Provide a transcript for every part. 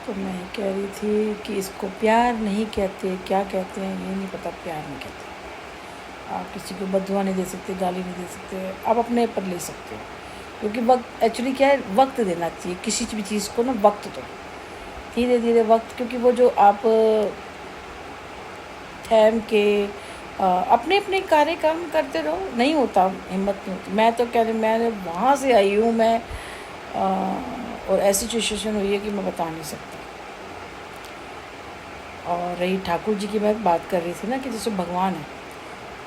तो मैं ये कह रही थी कि इसको प्यार नहीं कहते, क्या कहते हैं ये नहीं पता। प्यार नहीं कहते। आप किसी को बददुआ नहीं दे सकते, गाली नहीं दे सकते, आप अपने पर ले सकते हो। क्योंकि वक्त एक्चुअली क्या है, वक्त देना चाहिए किसी भी चीज़ को ना, वक्त दो, धीरे धीरे वक्त। क्योंकि वो जो आप थैम के अपने अपने कार्य काम करते रहो, नहीं होता, हिम्मत नहीं होती। मैं तो कह रही, मैं वहाँ से आई हूँ मैं, और ऐसी सिचुएशन हुई है कि मैं बता नहीं सकती। और रही ठाकुर जी की, मैं बात कर रही थी ना कि जैसे भगवान है,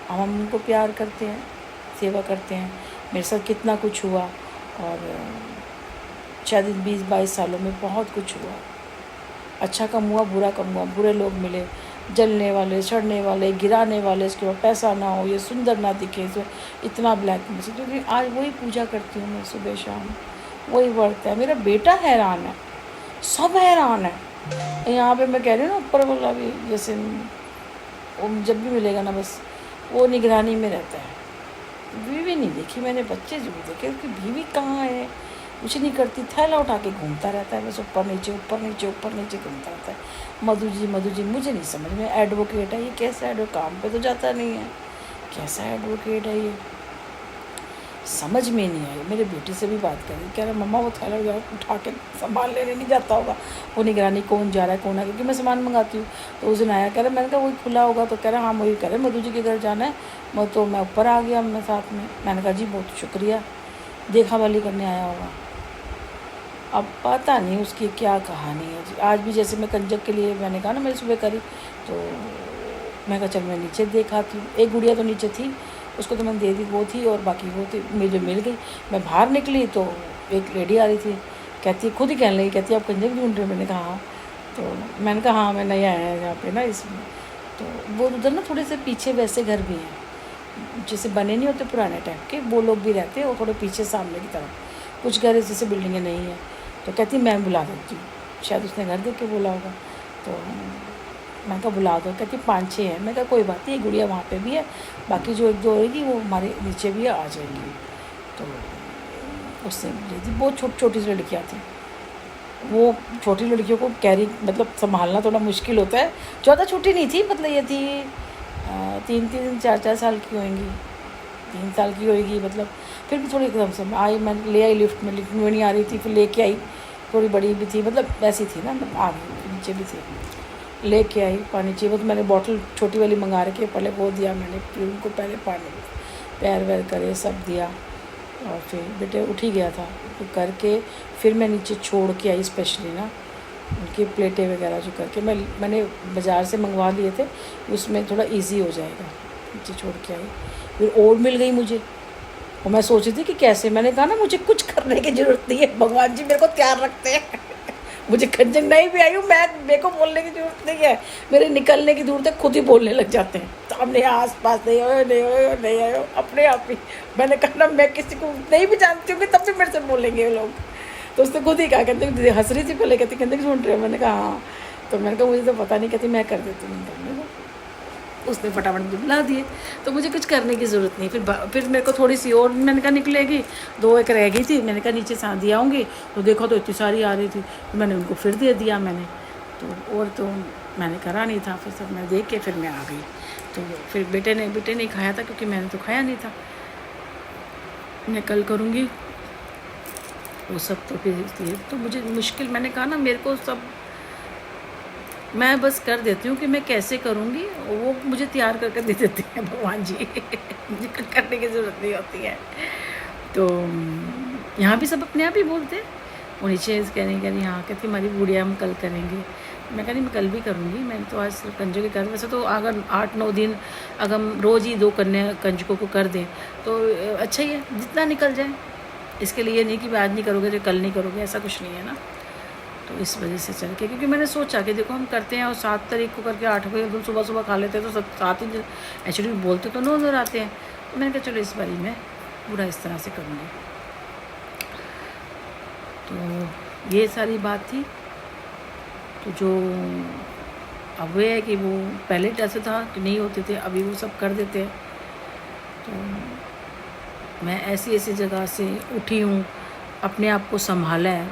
हम उनको प्यार करते हैं, सेवा करते हैं। मेरे साथ कितना कुछ हुआ, और शायद 20-22 सालों में बहुत कुछ हुआ। अच्छा कम हुआ, बुरा कम हुआ। बुरे लोग मिले, जलने वाले, सड़ने वाले, गिराने वाले, इसके बाद पैसा ना हो, ये सुंदर ना दिखे, तो इतना ब्लैक में से। क्योंकि आज वही पूजा करती हूँ मैं सुबह शाम, वही वर्त है। मेरा बेटा हैरान है, सब हैरान है। यहाँ पे मैं कह रही हूँ ना, ऊपर वाला भी जैसे वो जब भी मिलेगा ना, बस वो निगरानी में रहता है। बीवी नहीं देखी मैंने, बच्चे जरूर देखे। उसकी बीवी कहाँ है, कुछ नहीं करती, थैला उठा के घूमता रहता है, बस ऊपर नीचे ऊपर नीचे ऊपर नीचे घूमता रहता है। मधु जी मुझे नहीं समझ में। एडवोकेट है ये, कैसा एडवोकेट, काम पे तो जाता नहीं है, कैसा एडवोकेट है ये, समझ में नहीं आई। मेरे बेटे से भी बात करी, कह रहा मम्मा वो थैला उठा के सामान लेने नहीं जाता होगा, वो निगरानी कौन जा रहा है कौन है। क्योंकि मैं सामान मंगाती हूँ, तो उस दिन आया, कह रहा, मैंने कहा वही खुला होगा, तो कह रहा हाँ वही। कह रहे मधु जी के घर जाना है, तो मैं ऊपर आ गया मैं साथ में। मैंने कहा जी बहुत शुक्रिया, देखा वाली करने आया होगा। अब पता नहीं उसकी क्या कहानी है जी। आज भी जैसे मैं कंजक के लिए, मैंने कहा ना मैं सुबह करी, तो मैं कहा चल मैं नीचे देखाती हूँ। एक गुड़िया तो नीचे थी, उसको तो मैंने दे दी, वो थी, और बाकी वो थी, मुझे मिल गई। मैं बाहर निकली तो एक लेडी आ रही थी, कहती खुद ही कहने लगी, कहती आप कंजक ढूंढ रहे हो? मैंने कहा हाँ। तो मैंने कहा हाँ मैं नया आया है यहाँ पे ना, इसमें। तो वो उधर ना थोड़े से पीछे वैसे घर भी हैं, जैसे बने नहीं होते पुराने टाइप के, वो लोग भी रहते हैं, और थोड़े पीछे सामने की तरफ कुछ घर जैसे बिल्डिंगें नहीं हैं। तो कहती मैं बुला देती हूँ, शायद उसने घर देख के बोला होगा। तो मैं कहा बुला दो, कहती 5-6 हैं। मैं कहा कोई बात नहीं, गुड़िया वहाँ पे भी है, बाकी जो 1-2 होगी वो हमारे नीचे भी आ जाएंगी। तो उससे ले दी। बहुत छोटी छोटी सी लड़कियाँ थी, वो छोटी लड़कियों को कैरी मतलब संभालना थोड़ा मुश्किल होता है। ज़्यादा छोटी नहीं थी, मतलब ये थी 3-3 4-4 साल की होंगी, 3 साल की होएगी, मतलब फिर भी थोड़ी एकदम से आई। मैं ले आई लिफ्ट में, लिफ्ट में नहीं आ रही थी, फिर लेके आई। थोड़ी बड़ी भी थी, मतलब वैसी थी ना, मतलब आ गई, नीचे भी थी, लेके आई पानी चाहिए। वो तो मैंने बॉटल छोटी वाली मंगा रखी है, पहले वो दिया मैंने, फिर उनको पहले पानी पैर वैर करे सब दिया। और फिर बेटे उठ ही गया था, तो करके फिर मैं नीचे छोड़ के आई स्पेशली ना, उनकी प्लेटें वगैरह जो करके मैंने बाज़ार से मंगवा लिए थे, उसमें थोड़ा इजी हो जाएगा। नीचे छोड़ के आई, फिर और मिल गई मुझे। और मैं सोच रही थी कि कैसे, मैंने कहा ना मुझे कुछ करने की ज़रूरत नहीं है, भगवान जी मेरे को तैयार रखते हैं। मुझे खंजर नहीं भी आई हूँ मैं, मेरे को बोलने की ज़रूरत नहीं है, मेरे निकलने की ज़रूरत है, खुद ही बोलने लग जाते हैं। तो हमने आस पास नहीं आयो नहीं आयो नहीं आयो, अपने आप ही। मैंने कहा ना मैं किसी को नहीं भी जानती हूँ तब भी मेरे से बोलेंगे लोग। तो उसने खुद ही कहा, कहते हंस रही थी पहले, कहती कहते ढूंढ रहे हो? मैंने कहा हाँ। तो मैंने कहा मुझे तो पता नहीं, कहती मैं कर देती हूँ। उसने फटाफट मुझे बुला दिए, तो मुझे कुछ करने की ज़रूरत नहीं। फिर मेरे को थोड़ी सी और, मैंने कहा निकलेगी, 2-1 रह गई थी, मैंने कहा नीचे से दिया आऊँगी। तो देखो तो इतनी सारी आ रही थी, तो मैंने उनको फिर दे दिया मैंने। तो मैंने करा नहीं था, फिर सब मैं देख के फिर मैं आ गई। तो फिर बेटे ने खाया था, क्योंकि मैंने तो खाया नहीं था। मैं कल करूँगी वो सब। तो फिर तो मुझे मुश्किल, मैंने कहा ना मेरे को सब, मैं बस कर देती हूँ कि मैं कैसे करूँगी, वो मुझे तैयार करके दे देते हैं भगवान जी। मुझे कुछ करने की ज़रूरत नहीं होती है। तो यहाँ भी सब अपने आप ही बोलते हैं। वो नीचे कह रही हाँ, कहती हमारी गुड़िया हम कल करेंगे। मैं कह रही मैं कल भी करूँगी, मैंने तो आज कंजकों के कर। वैसे तो अगर 8-9 दिन अगर हम रोज़ ही 2 कन्या कंजकों को कर दें तो अच्छा ही है, जितना निकल जाए। इसके लिए नहीं कि आज नहीं करोगे तो कल नहीं करोगे, ऐसा कुछ नहीं है ना। तो इस वजह से चल के, क्योंकि मैंने सोचा कि देखो हम करते हैं और 7 तारीख को करके 8 बजे एकदम सुबह खा लेते हैं, तो 7 ही एक्चुअली बोलते तो 9 दिन आते हैं। तो मैंने कहा चलो इस बारी मैं पूरा इस तरह से करूँगी। तो ये सारी बात थी। तो जो अब वो है कि वो पहले ऐसे था कि नहीं होते थे, अभी वो सब कर देते हैं। तो मैं ऐसी जगह से उठी हूँ, अपने आप को संभाला है,